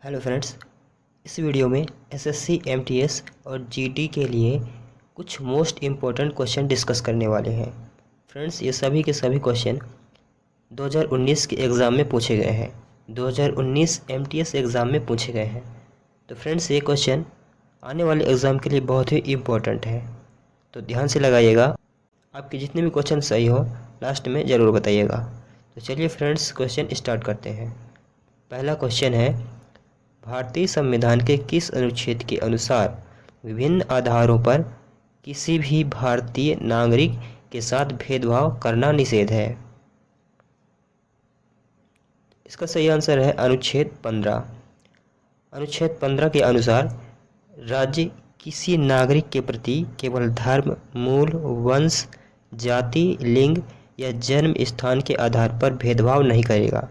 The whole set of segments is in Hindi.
हेलो फ्रेंड्स, इस वीडियो में एसएससी, एमटीएस और जीडी के लिए कुछ मोस्ट इम्पोर्टेंट क्वेश्चन डिस्कस करने वाले हैं। फ्रेंड्स, ये सभी के सभी क्वेश्चन 2019 के एग्ज़ाम में पूछे गए हैं। 2019 एमटीएस एग्ज़ाम में पूछे गए हैं। तो फ्रेंड्स, ये क्वेश्चन आने वाले एग्ज़ाम के लिए बहुत ही इम्पोर्टेंट है, तो ध्यान से लगाइएगा। आपके जितने भी क्वेश्चन सही हो लास्ट में ज़रूर बताइएगा। तो चलिए फ्रेंड्स, क्वेश्चन स्टार्ट करते हैं। पहला क्वेश्चन है, भारतीय संविधान के किस अनुच्छेद के अनुसार विभिन्न आधारों पर किसी भी भारतीय नागरिक के साथ भेदभाव करना निषेध है? इसका सही आंसर है अनुच्छेद 15। अनुच्छेद 15 के अनुसार राज्य किसी नागरिक के प्रति केवल धर्म, मूल, वंश, जाति, लिंग या जन्म स्थान के आधार पर भेदभाव नहीं करेगा।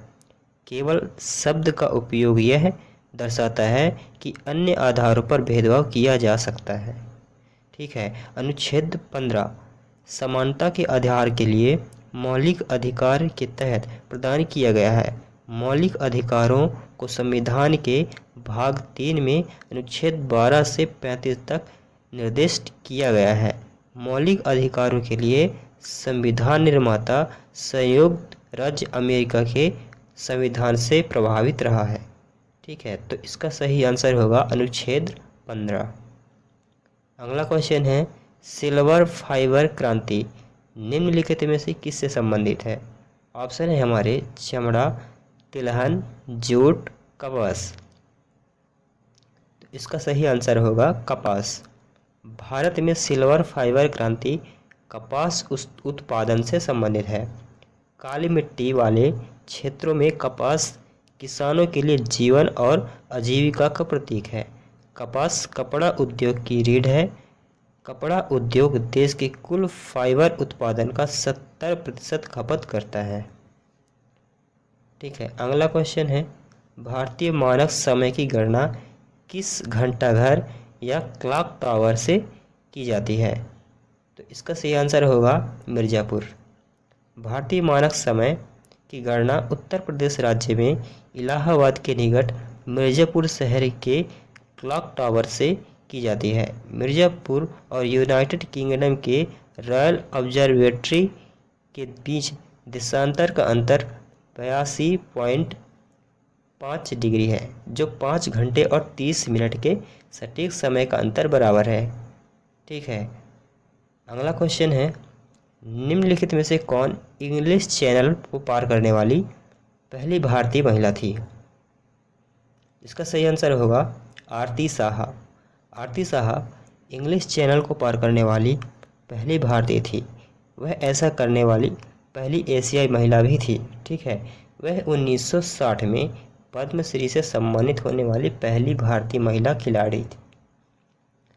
केवल शब्द का उपयोग यह दर्शाता है कि अन्य आधारों पर भेदभाव किया जा सकता है। ठीक है। अनुच्छेद 15 समानता के आधार के लिए मौलिक अधिकार के तहत प्रदान किया गया है। मौलिक अधिकारों को संविधान के भाग 3 में अनुच्छेद 12 से 35 तक निर्दिष्ट किया गया है। मौलिक अधिकारों के लिए संविधान निर्माता संयुक्त राज्य अमेरिका के संविधान से प्रभावित रहा है। ठीक है, तो इसका सही आंसर होगा अनुच्छेद 15। अगला क्वेश्चन है, सिल्वर फाइबर क्रांति निम्नलिखित में से किससे संबंधित है? ऑप्शन है हमारे चमड़ा, तिलहन, जूट, कपास। तो इसका सही आंसर होगा कपास। भारत में सिल्वर फाइबर क्रांति कपास उत्पादन से संबंधित है। काली मिट्टी वाले क्षेत्रों में कपास किसानों के लिए जीवन और आजीविका का प्रतीक है। कपास कपड़ा उद्योग की रीढ़ है। कपड़ा उद्योग देश के कुल फाइबर उत्पादन का 70% खपत करता है। ठीक है। अगला क्वेश्चन है, भारतीय मानक समय की गणना किस घंटाघर या क्लॉक टावर से की जाती है? तो इसका सही आंसर होगा मिर्ज़ापुर। भारतीय मानक समय की गणना उत्तर प्रदेश राज्य में इलाहाबाद के निकट मिर्ज़ापुर शहर के क्लॉक टावर से की जाती है। मिर्ज़ापुर और यूनाइटेड किंगडम के रॉयल ऑब्जर्वेटरी के बीच देशांतर का अंतर 82.5 डिग्री है, जो 5 घंटे और 30 मिनट के सटीक समय का अंतर बराबर है। ठीक है। अगला क्वेश्चन है, निम्नलिखित में से कौन इंग्लिश चैनल को पार करने वाली पहली भारतीय महिला थी? इसका सही आंसर होगा आरती साहा। आरती साहा इंग्लिश चैनल को पार करने वाली पहली भारतीय थी। वह ऐसा करने वाली पहली एशियाई महिला भी थी। ठीक है। वह 1960 में पद्मश्री से सम्मानित होने वाली पहली भारतीय महिला खिलाड़ी थी।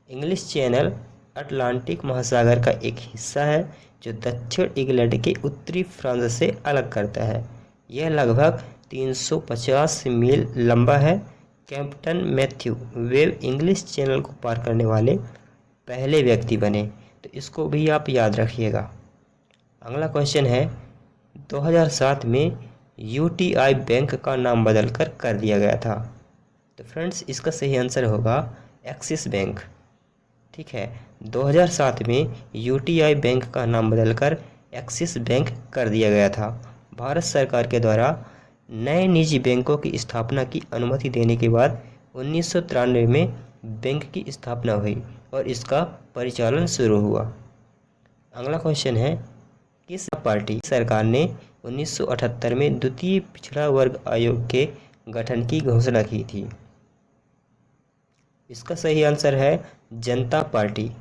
इंग्लिश चैनल अटलांटिक महासागर का एक हिस्सा है जो दक्षिण इंग्लैंड के उत्तरी फ्रांस से अलग करता है। यह लगभग 350 मील लंबा है। Captain Matthew web English channel को पार करने वाले पहले व्यक्ति बने, तो इसको भी आप याद रखिएगा। अगला क्वेश्चन है, 2007 में यूटीआई बैंक का नाम बदलकर कर दिया गया था। तो फ्रेंड्स, इसका सही आंसर होगा एक्सिस बैंक। ठीक है। 2007 में यूटीआई बैंक का नाम बदलकर एक्सिस बैंक कर दिया गया था। भारत सरकार के द्वारा नए निजी बैंकों की स्थापना की अनुमति देने के बाद 1993 में बैंक की स्थापना हुई और इसका परिचालन शुरू हुआ। अगला क्वेश्चन है, किस पार्टी सरकार ने 1978 में द्वितीय पिछड़ा वर्ग आयोग के गठन की घोषणा की थी? इसका सही आंसर है जनता पार्टी।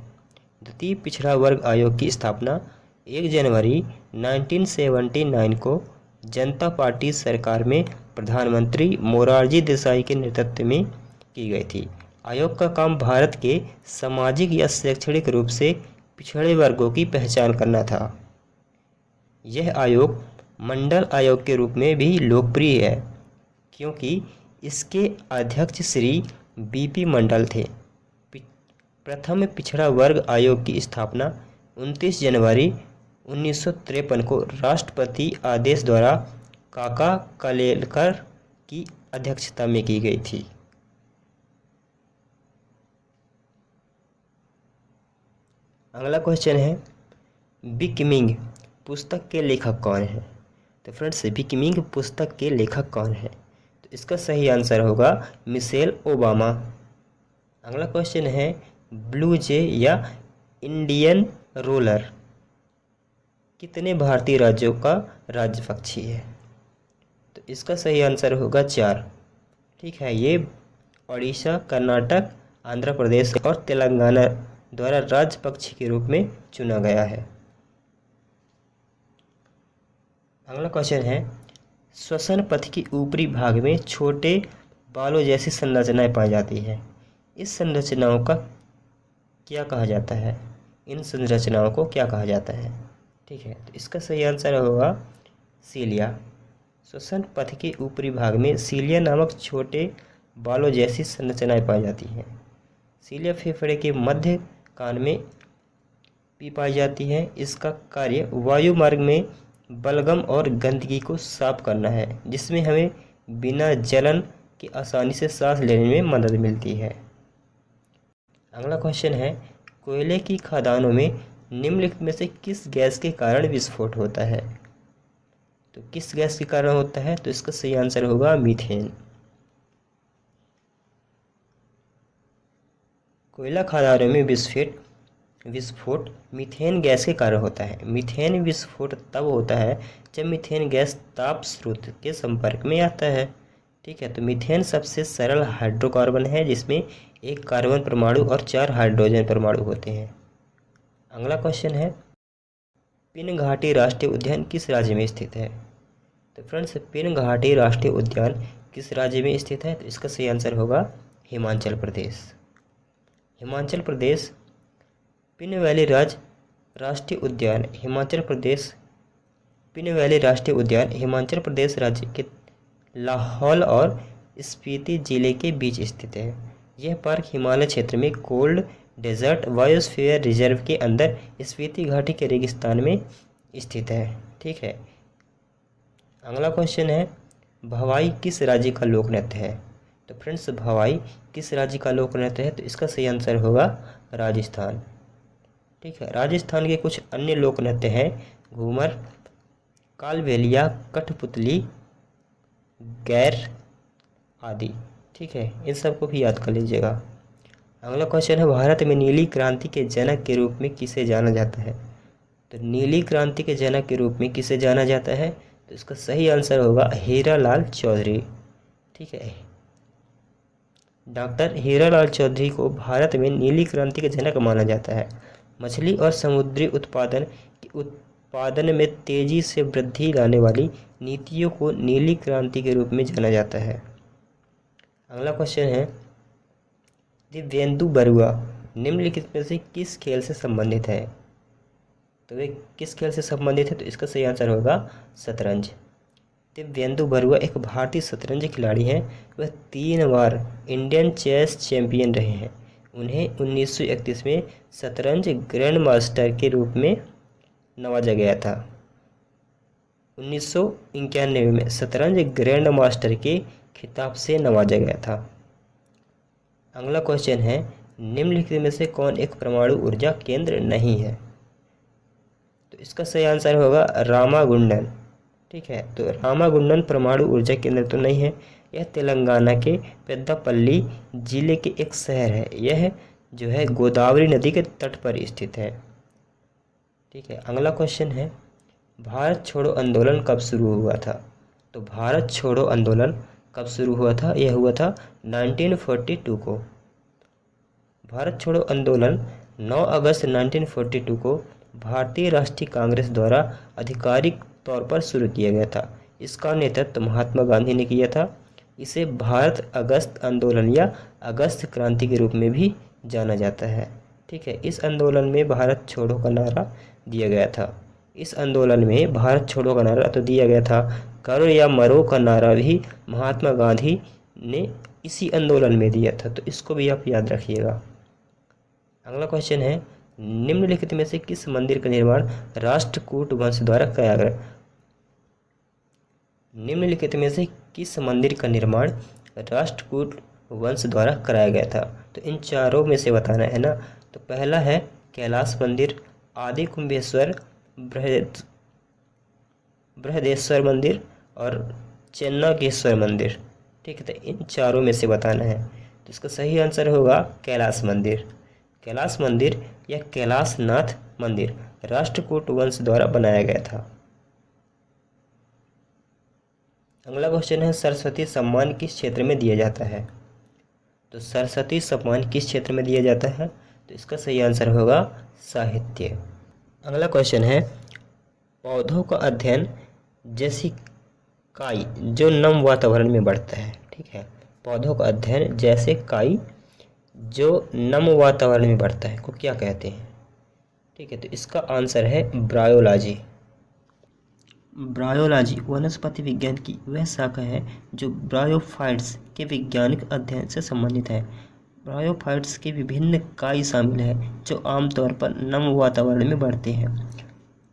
द्वितीय पिछड़ा वर्ग आयोग की स्थापना 1 जनवरी 1979 को जनता पार्टी सरकार में प्रधानमंत्री मोरारजी देसाई के नेतृत्व में की गई थी। आयोग का काम भारत के सामाजिक या शैक्षणिक रूप से पिछड़े वर्गों की पहचान करना था। यह आयोग मंडल आयोग के रूप में भी लोकप्रिय है, क्योंकि इसके अध्यक्ष श्री बीपी मंडल थे। प्रथम पिछड़ा वर्ग आयोग की स्थापना 29 जनवरी 1953 को राष्ट्रपति आदेश द्वारा काका कालेलकर की अध्यक्षता में की गई थी। अगला क्वेश्चन है बिकमिंग पुस्तक के लेखक कौन है। तो फ्रेंड्स बिकमिंग पुस्तक के लेखक कौन है, तो इसका सही आंसर होगा मिशेल ओबामा। अगला क्वेश्चन है ब्लू जे या इंडियन रोलर कितने भारतीय राज्यों का राज्य पक्षी है, तो इसका सही आंसर होगा 4। ठीक है, ये ओडिशा, कर्नाटक, आंध्र प्रदेश और तेलंगाना द्वारा राज्य पक्षी के रूप में चुना गया है। अगला क्वेश्चन है श्वसन पथ के ऊपरी भाग में छोटे बालों जैसी संरचनाएं पाई जाती है, इस संरचनाओं का क्या कहा जाता है, इन संरचनाओं को क्या कहा जाता है। ठीक है, तो इसका सही आंसर होगा सीलिया। श्वसन पथ के ऊपरी भाग में सीलिया नामक छोटे बालों जैसी संरचनाएं पाई जाती हैं। सीलिया फेफड़े के मध्य कान में भी पाई जाती है। इसका कार्य वायु मार्ग में बलगम और गंदगी को साफ करना है, जिसमें हमें बिना जलन के आसानी से सांस लेने में मदद मिलती है। अगला क्वेश्चन है कोयले की खदानों में निम्नलिखित में से किस गैस के कारण विस्फोट होता है, तो किस गैस के कारण होता है, तो इसका सही आंसर होगा मीथेन। कोयला खदानों में विस्फोट मीथेन गैस के कारण होता है। मीथेन विस्फोट तब होता है जब मीथेन गैस ताप स्रोत के संपर्क में आता है। ठीक है, तो मीथेन सबसे सरल हाइड्रोकार्बन है जिसमें एक कार्बन परमाणु और 4 हाइड्रोजन परमाणु होते हैं। अगला क्वेश्चन है पिन घाटी राष्ट्रीय उद्यान किस राज्य में स्थित है, तो फ्रेंड्स पिन घाटी राष्ट्रीय उद्यान किस राज्य में स्थित है, तो इसका सही आंसर होगा हिमाचल प्रदेश। हिमाचल प्रदेश पिन वैली राष्ट्रीय उद्यान हिमाचल प्रदेश राज्य के लाहौल और स्पीति जिले के बीच स्थित है। यह पार्क हिमालय क्षेत्र में कोल्ड डेजर्ट बायोस्फीयर रिजर्व के अंदर स्पीति घाटी के रेगिस्तान में स्थित है। ठीक है, अगला क्वेश्चन है भवाई किस राज्य का लोक नृत्य है, तो फ्रेंड्स भवाई किस राज्य का लोक नृत्य है, तो इसका सही आंसर होगा राजस्थान। ठीक है, राजस्थान के कुछ अन्य लोक नृत्य हैं घूमर, कालबेलिया, कठपुतली, गैर आदि। ठीक है, इन सबको भी याद कर लीजिएगा। अगला क्वेश्चन है भारत में नीली क्रांति के जनक के रूप में किसे जाना जाता है, तो नीली क्रांति के जनक के रूप में किसे जाना जाता है, तो इसका सही आंसर होगा हीरालाल चौधरी। ठीक है, डॉक्टर हीरालाल चौधरी को भारत में नीली क्रांति के जनक माना जाता है। मछली और समुद्री उत्पादन में तेजी से वृद्धि लाने वाली नीतियों को नीली क्रांति के रूप में जाना जाता है। अगला क्वेश्चन है दिव्येंदु बरुआ निम्नलिखित में से किस खेल से संबंधित है, तो वे किस खेल से संबंधित है, तो इसका सही आंसर होगा शतरंज। दिव्येंदु बरुआ एक भारतीय शतरंज खिलाड़ी हैं। वह 3 बार इंडियन चेस चैंपियन रहे हैं। उन्हें 1931 में शतरंज ग्रैंड मास्टर के रूप में नवाजा गया था। 1991 में शतरंज ग्रैंड मास्टर के खिताब से नवाजा गया था। अगला क्वेश्चन है निम्नलिखित में से कौन एक परमाणु ऊर्जा केंद्र नहीं है, तो इसका सही आंसर होगा रामागुंडम। ठीक है, तो रामागुंडम परमाणु ऊर्जा केंद्र तो नहीं है। यह तेलंगाना के पेद्दापल्ली जिले के एक शहर है। यह जो है गोदावरी नदी के तट पर स्थित है। ठीक है, अगला क्वेश्चन है भारत छोड़ो आंदोलन कब शुरू हुआ था, तो भारत छोड़ो आंदोलन कब शुरू हुआ था, यह हुआ था 1942 को। भारत छोड़ो आंदोलन 9 अगस्त 1942 को भारतीय राष्ट्रीय कांग्रेस द्वारा आधिकारिक तौर पर शुरू किया गया था। इसका नेतृत्व महात्मा गांधी ने किया था। इसे भारत अगस्त आंदोलन या अगस्त क्रांति के रूप में भी जाना जाता है। ठीक है, इस आंदोलन में भारत छोड़ो का नारा दिया गया था। इस आंदोलन में भारत छोड़ो का नारा तो दिया गया था, करो या मरो का नारा भी महात्मा गांधी ने इसी आंदोलन में दिया था, तो इसको भी आप याद रखिएगा। अगला क्वेश्चन है निम्नलिखित में से किस मंदिर का निर्माण राष्ट्रकूट वंश द्वारा कराया गया, निम्नलिखित में से किस मंदिर का निर्माण राष्ट्रकूट वंश द्वारा कराया गया था, तो इन चारों में से बताना है ना। तो पहला है कैलाश मंदिर, आदि कुंभेश्वर, बृहदेश्वर मंदिर और चेन्नाकेश्वर मंदिर। ठीक है, तो इन चारों में से बताना है। तो इसका सही आंसर होगा कैलाश मंदिर। कैलाश मंदिर या कैलाशनाथ मंदिर राष्ट्रकूट वंश द्वारा बनाया गया था। अगला क्वेश्चन है, सरस्वती सम्मान किस क्षेत्र में दिया जाता है? तो सरस्वती सम्मान किस क्षेत्र में दिया जाता है? तो इसका सही आंसर होगा साहित्य। अगला क्वेश्चन है, पौधों का अध्ययन जैसी काई जो नम वातावरण में बढ़ता है। ठीक है, पौधों का अध्ययन जैसे काई जो नम वातावरण में बढ़ता है को क्या कहते हैं? ठीक है, तो इसका आंसर है ब्रायोलॉजी। ब्रायोलॉजी वनस्पति विज्ञान की वह शाखा है जो ब्रायोफाइट्स के वैज्ञानिक अध्ययन से संबंधित है। ब्रायोफाइट्स के विभिन्न काई शामिल है जो आमतौर पर नम वातावरण में बढ़ते हैं।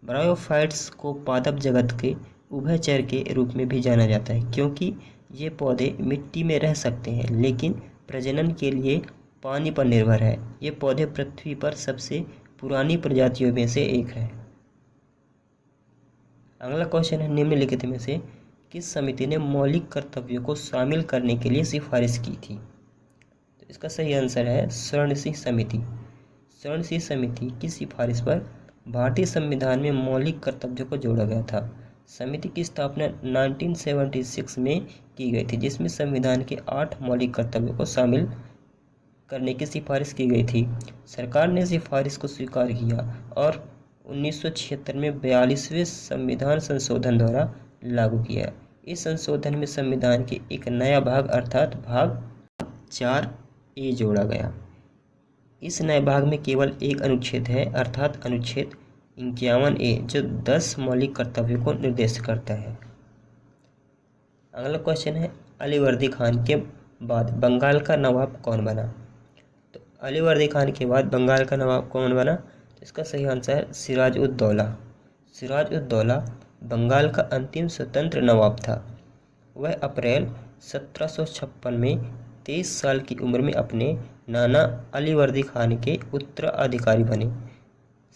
ब्रायोफाइट्स को पादप जगत के उभयचर के रूप में भी जाना जाता है क्योंकि ये पौधे मिट्टी में रह सकते हैं लेकिन प्रजनन के लिए पानी पर निर्भर है। ये पौधे पृथ्वी पर सबसे पुरानी प्रजातियों में से एक है। अगला क्वेश्चन है, निम्नलिखित में से किस समिति ने मौलिक कर्तव्यों को शामिल करने के लिए सिफारिश की थी? तो इसका सही आंसर है स्वर्ण सिंह समिति। स्वर्ण सिंह समिति की सिफारिश पर भारतीय संविधान में मौलिक कर्तव्यों को जोड़ा गया था। समिति की स्थापना 1976 में की गई थी जिसमें संविधान के 8 मौलिक कर्तव्यों को शामिल करने की सिफारिश की गई थी। सरकार ने सिफारिश को स्वीकार किया और 1976 में 42वें संविधान संशोधन द्वारा लागू किया। इस संशोधन में संविधान के एक नया भाग अर्थात भाग 4A जोड़ा गया। इस नए भाग में केवल एक अनुच्छेद है अर्थात अनुच्छेद 51A जो 10 मौलिक कर्तव्यों को निर्देशित करता है। अगला क्वेश्चन है, अलीवर्दी खान के बाद बंगाल का नवाब कौन बना? तो अलीवर्दी खान के बाद बंगाल का नवाब कौन बना? तो इसका सही आंसर है सिराज-उद-दौला। सिराज-उद-दौला बंगाल का अंतिम स्वतंत्र नवाब था। वह अप्रैल 1756 में 23 साल की उम्र में अपने नाना अलीवर्दी खान के उत्तराधिकारी बने।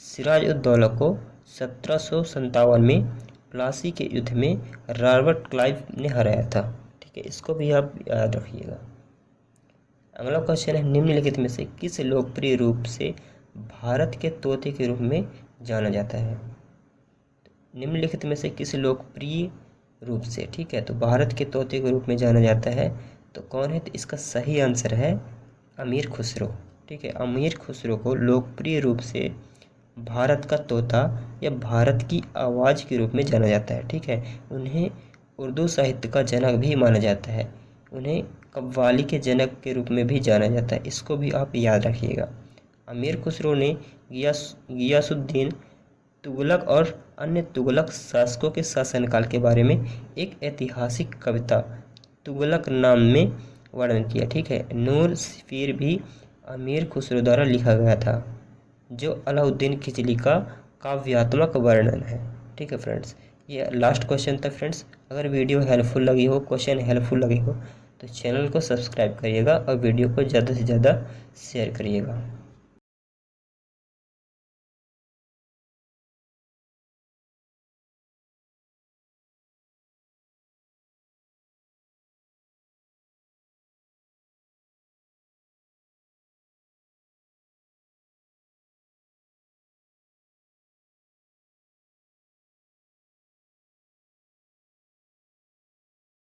सिराज-उद-दौला को 1757 में प्लासी के युद्ध में रॉबर्ट क्लाइव ने हराया था। ठीक है, इसको भी आप याद रखिएगा। अगला क्वेश्चन है, निम्नलिखित में से किस लोकप्रिय रूप से भारत के तोते के रूप में जाना जाता है? निम्नलिखित में से किस लोकप्रिय रूप से, ठीक है, तो भारत के तोते के रूप में जाना जाता है तो कौन है? तो इसका सही आंसर है अमीर खुसरो। ठीक है, अमीर खुसरो को लोकप्रिय रूप से भारत का तोता या भारत की आवाज़ के रूप में जाना जाता है। ठीक है, उन्हें उर्दू साहित्य का जनक भी माना जाता है। उन्हें कव्वाली के जनक के रूप में भी जाना जाता है। इसको भी आप याद रखिएगा। अमीर खुसरो ने गियासुद्दीन तुगलक और अन्य तुगलक शासकों के शासनकाल के बारे में एक ऐतिहासिक कविता तुगलक नाम में वर्णन किया। ठीक है, नूर फिर भी अमीर खुसरो द्वारा लिखा गया था जो अलाउद्दीन खिलजी का काव्यात्मक वर्णन है। ठीक है फ्रेंड्स, ये लास्ट क्वेश्चन था फ्रेंड्स। अगर वीडियो हेल्पफुल लगी हो, क्वेश्चन हेल्पफुल लगे हो तो चैनल को सब्सक्राइब करिएगा और वीडियो को ज़्यादा से ज़्यादा शेयर करिएगा।